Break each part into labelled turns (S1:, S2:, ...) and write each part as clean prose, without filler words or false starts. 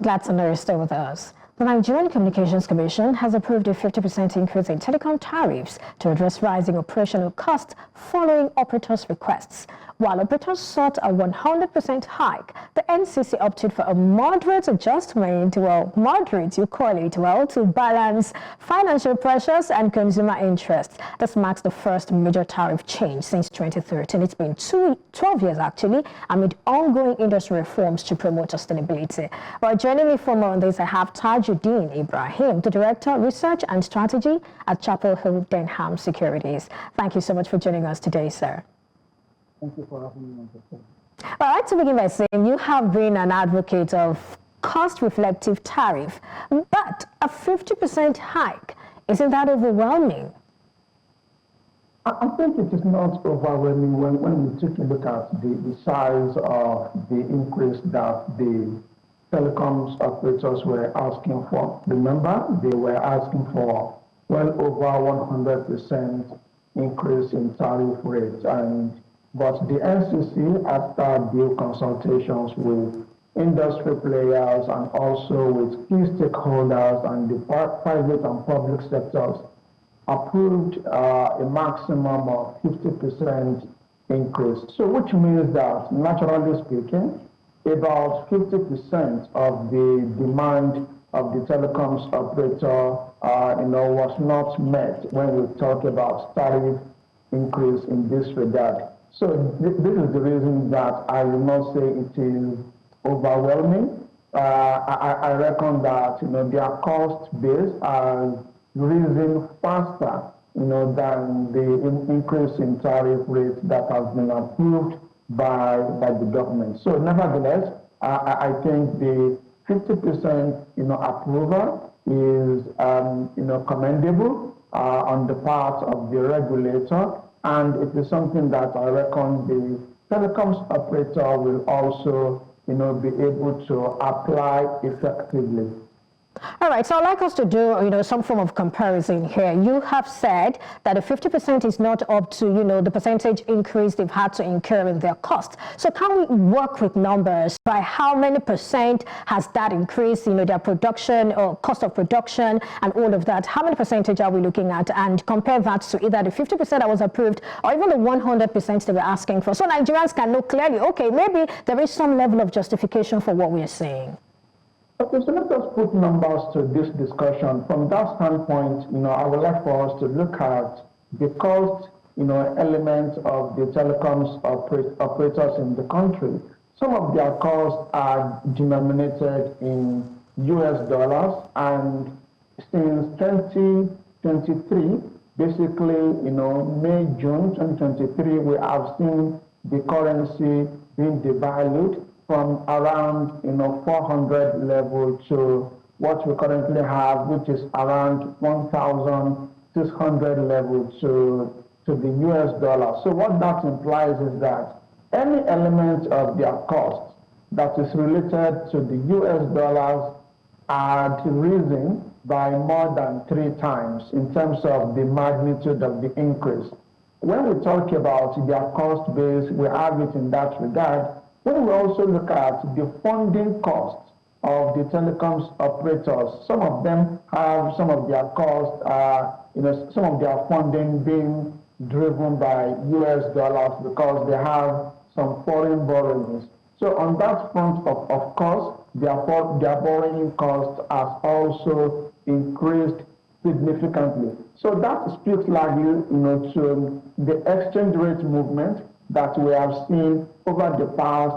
S1: Glad to know you're still with us. The Nigerian Communications Commission has approved a 50% increase in telecom tariffs to address rising operational costs following operators' requests. While operators sought a 100% hike, the NCC opted for a moderate adjustment, moderate you call it, to balance financial pressures and consumer interests. This marks the first major tariff change since 2013. It's been 12 years actually, amid ongoing industry reforms to promote sustainability. Well, joining me for more on this, I have Tajudeen Ibrahim, the Director of Research and Strategy at Chapel Hill Denham Securities. Thank you so much for joining us today, sir.
S2: Thank you for having me on the show.
S1: Well, I'd like to begin by saying you have been an advocate of cost-reflective tariff, but a 50% hike, isn't that overwhelming?
S2: I think it is not overwhelming when we take a look at the size of the increase that the telecoms operators were asking for. Remember, they were asking for well over 100% increase in tariff rates, but the NCC, after due consultations with industry players and also with key stakeholders and the private and public sectors, approved a maximum of 50% increase. So which means that, naturally speaking, about 50% of the demand of the telecoms operator was not met when we talk about tariff increase in this regard. So this is the reason that I will not say it is overwhelming. I reckon that their cost base has risen faster than the increase in tariff rates that has been approved by the government. So nevertheless, I think the 50% approval is commendable on the part of the regulator. And it is something that I reckon the telecoms operator will also, be able to apply effectively.
S1: All right, so I'd like us to do, some form of comparison here. You have said that the 50% is not up to, the percentage increase they've had to incur in their cost. So can we work with numbers? By how many percent has that increased, their production or cost of production and all of that? How many percentage are we looking at? And compare that to either the 50% that was approved or even the 100% they were asking for. So Nigerians can know clearly, okay, maybe there is some level of justification for what we are saying.
S2: Okay, so let us put numbers to this discussion. From that standpoint, I would like for us to look at the cost, element of the telecoms operators in the country. Some of their costs are denominated in US dollars, and since 2023, basically, May, June 2023, we have seen the currency being devalued from around 400 level to what we currently have, which is around 1,600 level to the US dollar. So what that implies is that any element of their cost that is related to the US dollars had risen by more than 3 times in terms of the magnitude of the increase. When we talk about their cost base, we have it in that regard. When we also look at the funding costs of the telecoms operators, some of them have some of their costs, some of their funding being driven by US dollars because they have some foreign borrowings. So on that front, of course, their borrowing cost has also increased significantly. So that speaks largely, to the exchange rate movement that we have seen over the past,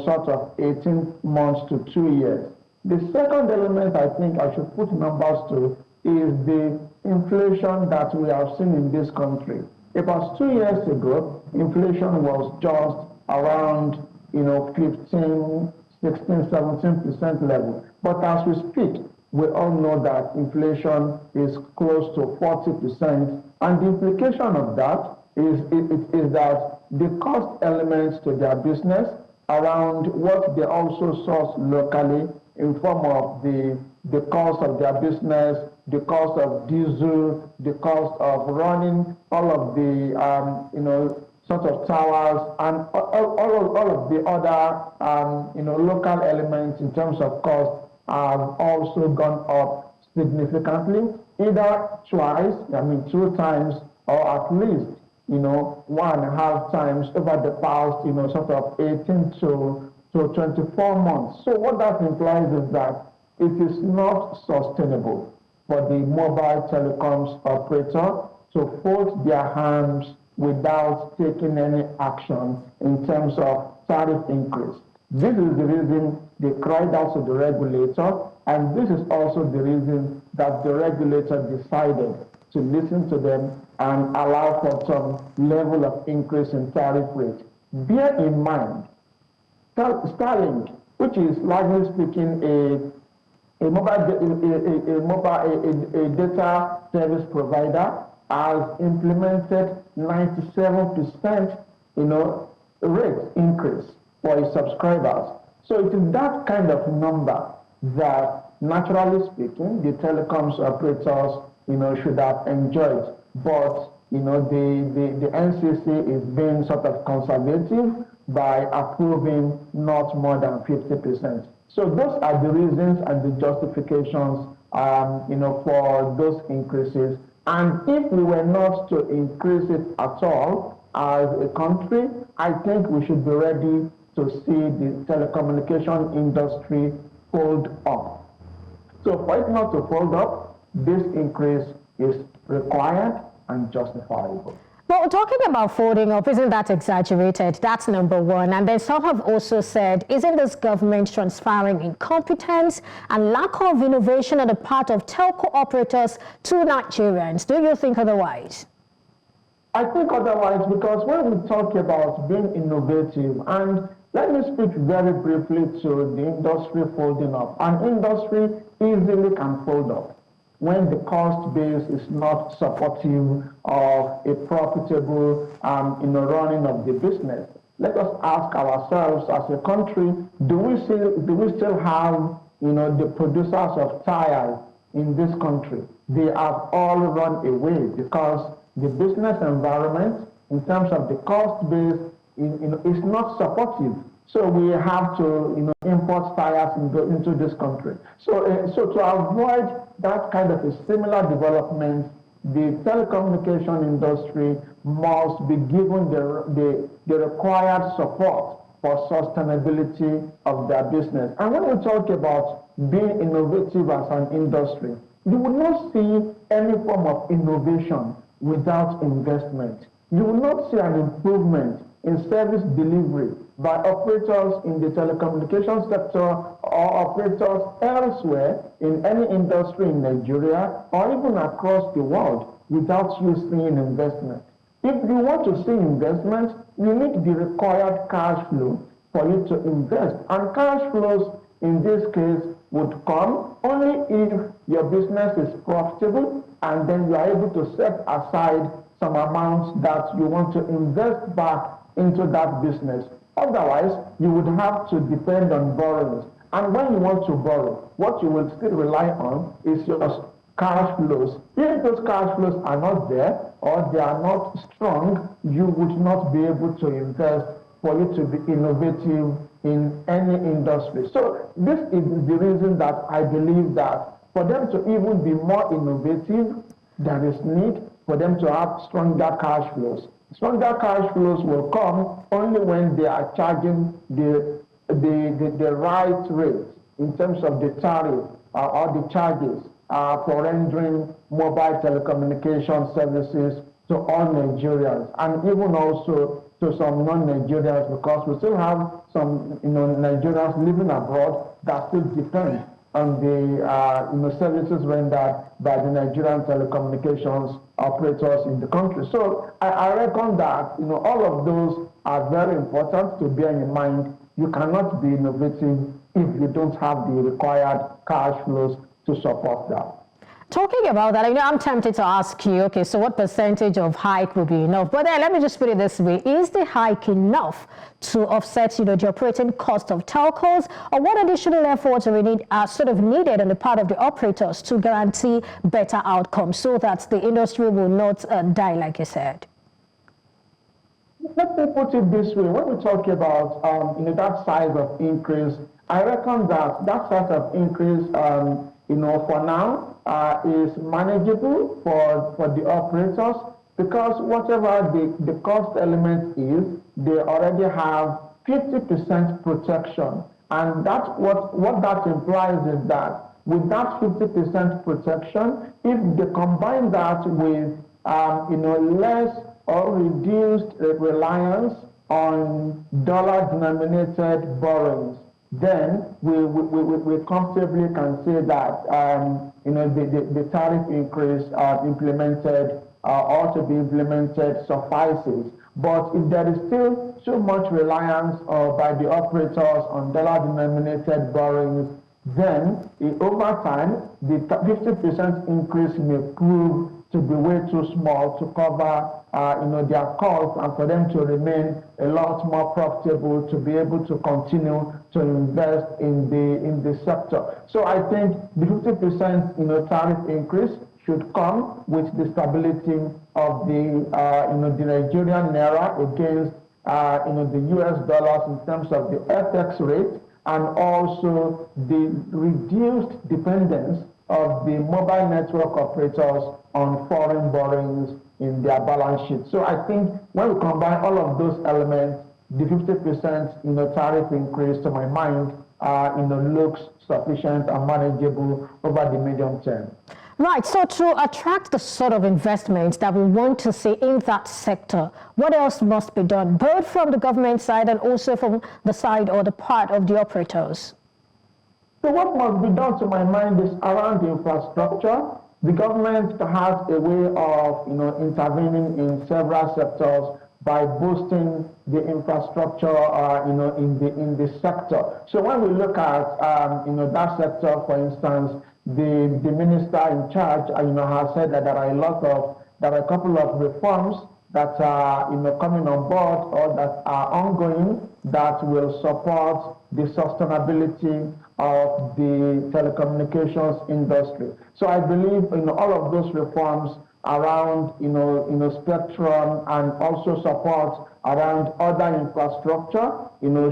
S2: sort of 18 months to 2 years. The second element I think I should put numbers to is the inflation that we have seen in this country. About 2 years ago, inflation was just around, 15, 16, 17% level. But as we speak, we all know that inflation is close to 40%. And the implication of that is that the cost elements to their business around what they also source locally in form of the cost of their business, the cost of diesel, the cost of running all of the sort of towers and all of the other local elements in terms of cost have also gone up significantly, either twice, 2 times, or at least, 1.5 times over the past, sort of 18 to 24 months. So what that implies is that it is not sustainable for the mobile telecoms operator to fold their hands without taking any action in terms of tariff increase. This is the reason they cried out to the regulator, and this is also the reason that the regulator decided to listen to them and allow for some level of increase in tariff rate. Bear in mind, Starlink, which is largely speaking a data service provider, has implemented 97%, rate increase for its subscribers. So it is that kind of number that, naturally speaking, the telecoms operators, should have enjoyed. But, the NCC is being sort of conservative by approving not more than 50%. So those are the reasons and the justifications, for those increases. And if we were not to increase it at all as a country, I think we should be ready to see the telecommunication industry fold up. So for it not to fold up, this increase is required and justifiable.
S1: Well, talking about folding up, isn't that exaggerated? That's number one. And then some have also said, isn't this government transferring incompetence and lack of innovation on the part of telco operators to Nigerians? Do you think otherwise?
S2: I think otherwise, because when we talk about being innovative, and let me speak very briefly to the industry folding up. An industry easily can fold up when the cost base is not supportive of a profitable running of the business. Let us ask ourselves as a country, do we still have the producers of tires in this country? They have all run away because the business environment in terms of the cost base is not supportive. So we have to import tires into this country. So to avoid that kind of a similar development, the telecommunication industry must be given the required support for sustainability of their business. And when we talk about being innovative as an industry, you will not see any form of innovation without investment. You will not see an improvement in service delivery by operators in the telecommunications sector or operators elsewhere in any industry in Nigeria or even across the world without you seeing investment. If you want to see investment, you need the required cash flow for you to invest. And cash flows in this case would come only if your business is profitable and then you are able to set aside some amounts that you want to invest back into that business. Otherwise, you would have to depend on borrowings. And when you want to borrow, what you will still rely on is your cash flows. If those cash flows are not there or they are not strong, you would not be able to invest for you to be innovative in any industry. So this is the reason that I believe that for them to even be more innovative, there is need for them to have stronger cash flows. Stronger cash flows will come only when they are charging the right rate in terms of the tariff or the charges for rendering mobile telecommunication services to all Nigerians and even also to some non-Nigerians, because we still have some Nigerians living abroad that still depend on the services rendered by the Nigerian telecommunications operators in the country. So I reckon that all of those are very important to bear in mind. You cannot be innovative if you don't have the required cash flows to support that.
S1: Talking about that, I'm tempted to ask you, okay, so what percentage of hike would be enough? But then let me just put it this way. Is the hike enough to offset, the operating cost of telcos? Or what additional efforts are sort of needed on the part of the operators to guarantee better outcomes so that the industry will not die, like you said?
S2: Let me put it this way. When we talk about that size of increase, I reckon that sort of increase, for now, is manageable for the operators, because whatever the cost element is, they already have 50% protection. And that's what that implies is that with that 50% protection, if they combine that with less or reduced reliance on dollar-denominated borrowings, then we comfortably can say that the tariff increase implemented or to be implemented suffices. But if there is still too much reliance by the operators on dollar-denominated borrowings, then over time, the 50% increase may prove to be way too small to cover their costs, and for them to remain a lot more profitable to be able to continue to invest in the sector. So I think the 50% tariff increase should come with the stability of the Nigerian naira against the US dollars in terms of the FX rate, and also the reduced dependence of the mobile network operators on foreign borrowings in their balance sheet. So I think when we combine all of those elements, the 50% tariff increase, to my mind, looks sufficient and manageable over the medium term.
S1: Right, so to attract the sort of investments that we want to see in that sector, what else must be done, both from the government side and also from the side or the part of the operators?
S2: So what must be done, to my mind, is around the infrastructure. The government has a way of intervening in several sectors by boosting the infrastructure in the sector. So when we look at that sector, for instance, the minister in charge has said that there are a couple of reforms that are coming on board or that are ongoing that will support the sustainability of the telecommunications industry. So I believe all of those reforms around spectrum and also support around other infrastructure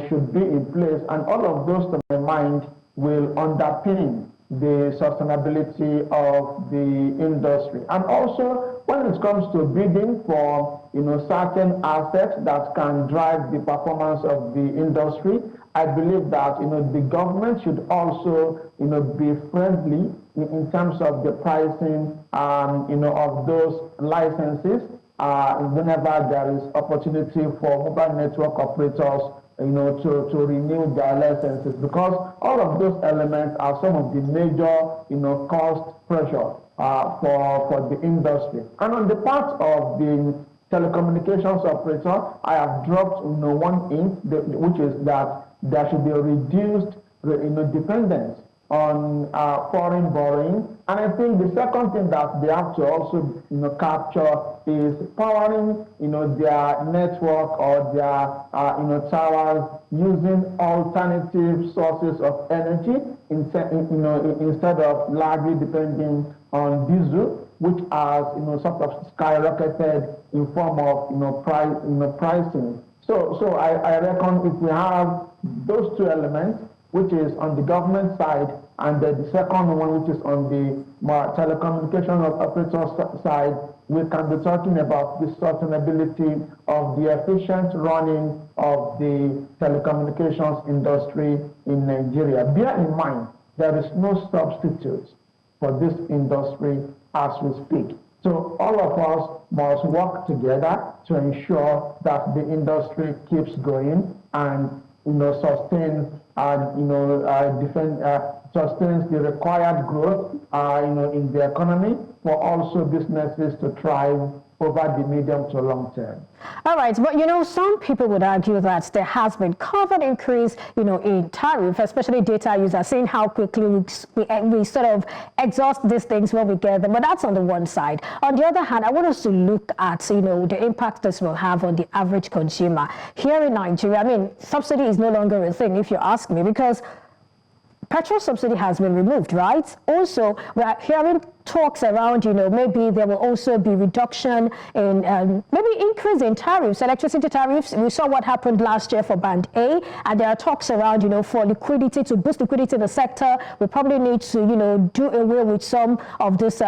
S2: should be in place, and all of those, to my mind, will underpin the sustainability of the industry. And also, when it comes to bidding for certain assets that can drive the performance of the industry, I believe that the government should also be friendly in terms of the pricing of those licenses whenever there is opportunity for mobile network operators to renew their licenses, because all of those elements are some of the major cost pressure for the industry. And on the part of the telecommunications operator, I have dropped one hint, which is that there should be a reduced dependence on foreign borrowing. And I think the second thing that they have to also capture is powering their network or their towers using alternative sources of energy instead of largely depending on diesel, which has sort of skyrocketed in form of pricing. So I reckon if we have those two elements, which is on the government side, and the second one, which is on the telecommunication operator side, we can be talking about the sustainability of the efficient running of the telecommunications industry in Nigeria. Bear in mind, there is no substitute for this industry as we speak. So all of us must work together to ensure that the industry keeps going and sustains sustains the required growth in the economy, for also businesses to thrive over the medium to long term.
S1: All right, but some people would argue that there has been covered increase, in tariff, especially data users, seeing how quickly we sort of exhaust these things when we get them. But that's on the one side. On the other hand, I want us to look at, the impact this will have on the average consumer. Here in Nigeria, subsidy is no longer a thing, if you ask me, because petrol subsidy has been removed, right? Also, we're hearing talks around, maybe there will also be reduction in, maybe increase in tariffs, electricity tariffs. We saw what happened last year for Band A, and there are talks around, for liquidity, to boost liquidity in the sector. We probably need to, do away with some of this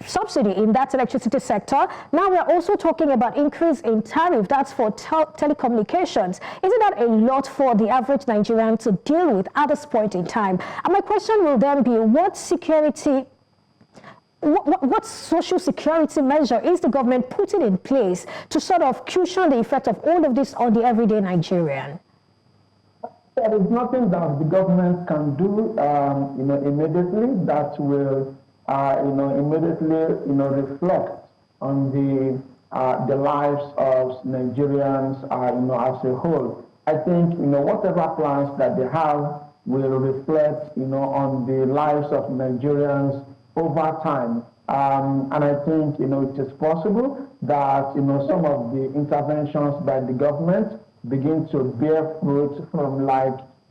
S1: subsidy in that electricity sector. Now we're also talking about increase in tariff. That's for telecommunications. Isn't that a lot for the average Nigerian to deal with at this point in time? And my question will then be, what social security measure is the government putting in place to sort of cushion the effect of all of this on the everyday Nigerian?
S2: There is nothing that the government can do, immediately that will immediately, reflect on the lives of Nigerians, as a whole. I think, whatever plans that they have will reflect, on the lives of Nigerians over time. And I think, it is possible that, some of the interventions by the government begin to bear fruit from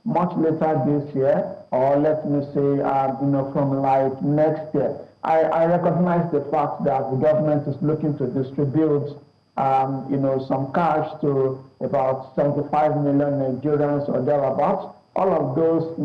S2: much later this year, or let me say, from next year. I recognize the fact that the government is looking to distribute, some cash to about 75 million Nigerians or thereabouts. All of those,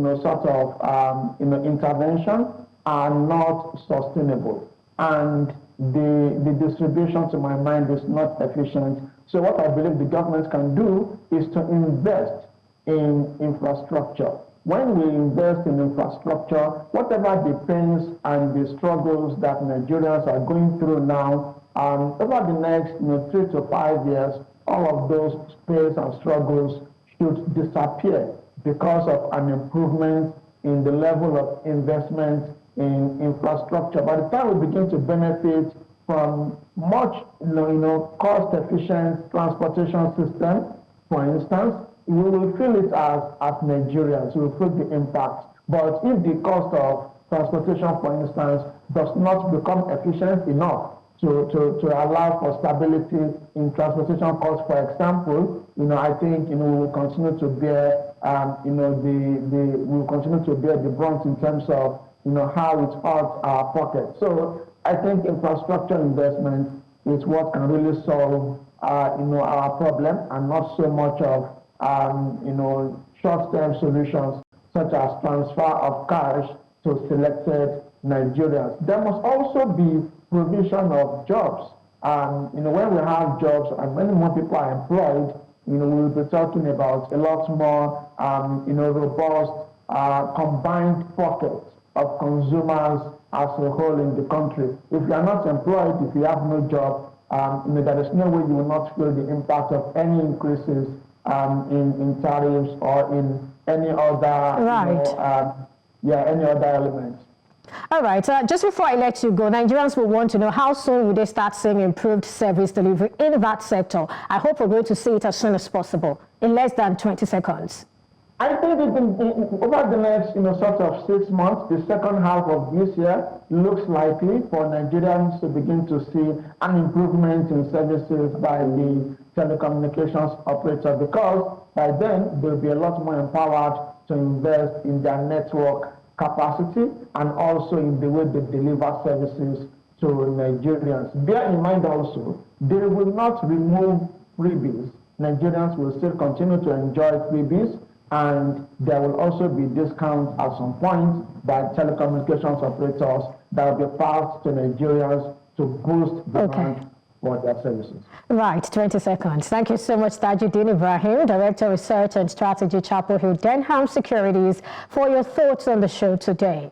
S2: intervention are not sustainable, and the distribution, to my mind, is not efficient. So what I believe the government can do is to invest in infrastructure. When we invest in infrastructure, whatever the pains and the struggles that Nigerians are going through now, over the next 3 to 5 years, all of those pains and struggles should disappear because of an improvement in the level of investment in infrastructure. By the time we begin to benefit from much cost-efficient transportation system, for instance, we will feel it as Nigerians. We will feel the impact. But if the cost of transportation, for instance, does not become efficient enough to allow for stability in transportation costs, for example, I think we will continue to bear we will continue to bear the brunt in terms of how it hurts our pocket. So I think infrastructure investment is what can really solve our problem, and not so much of short-term solutions such as transfer of cash to selected Nigerians. There must also be provision of jobs. When we have jobs and many more people are employed, we will be talking about a lot more, robust, combined pockets of consumers as a whole in the country. If you are not employed, if you have no job, there is no way you will not feel the impact of any increases in tariffs or in any other, any other elements.
S1: All right. Just before I let you go, Nigerians will want to know how soon will they start seeing improved service delivery in that sector. I hope we're going to see it as soon as possible, in less than 20 seconds.
S2: I think over the next, sort of 6 months, the second half of this year looks likely for Nigerians to begin to see an improvement in services by the telecommunications operator, because by then they'll be a lot more empowered to invest in their network capacity and also in the way they deliver services to Nigerians. Bear in mind also, they will not remove freebies. Nigerians will still continue to enjoy freebies, and there will also be discounts at some point by telecommunications operators that will be passed to Nigerians to boost demand for their services.
S1: Right, 20 seconds. Thank you so much, Tajudeen Ibrahim, Director of Research and Strategy, Chapel Hill Denham Securities, for your thoughts on the show today.